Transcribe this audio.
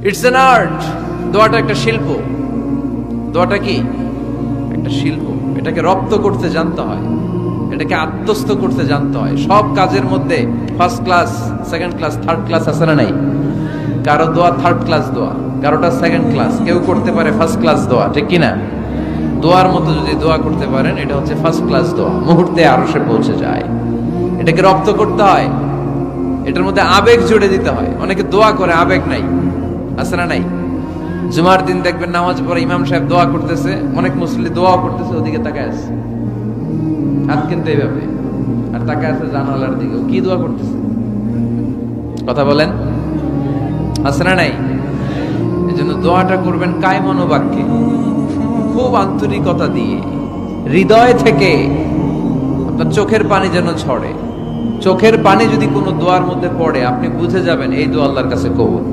It's an art. দোয়াটা একটা শিল্প। দোয়াটা কি? একটা শিল্প। এটাকে রপ্ত করতে জানতে হয়, এটাকে আত্মস্থ করতে জানতে হয়। সব কাজের মধ্যে first class, second class, third class আছে না নাই? কারো দোয়া থার্ড ক্লাস দোয়া, কারোটা সেকেন্ড ক্লাস, কেউ করতে পারে ফার্স্ট ক্লাস দোয়া, ঠিক কিনা? দোয়ার মতো যদি দোয়া করতে পারেন, এটা হচ্ছে ফার্স্ট ক্লাস দোয়া, মুহূর্তে আরশে পৌঁছে যায়। এটাকে রপ্ত করতে হয়, এটার মধ্যে আবেগ জুড়ে দিতে হয়। অনেকে দোয়া করে আবেগ নাই, আছে না নাই? জুমার দিন দেখবেন নামাজ পড়ে ইমাম সাহেব দোয়া করতেছে, অনেক মুসল্লি দোয়া করতেছে, ওদিকে তাকায় আছে, হাত কিন্তু এইভাবে, আর তাকায় আছে জানালার দিকে, কি দোয়া করতেছে? কথা বলেন, আছে না নাই? এই জন্য দোয়াটা করবেন কায় মনোবাক্যে, খুব আন্তরিকতা দিয়ে, হৃদয় থেকে। আপনার চোখের পানি যেন ঝরে। চোখের পানি যদি কোনো দোয়ার মধ্যে পড়ে, আপনি বুঝে যাবেন এই দোয়া আল্লাহর কাছে কবুল।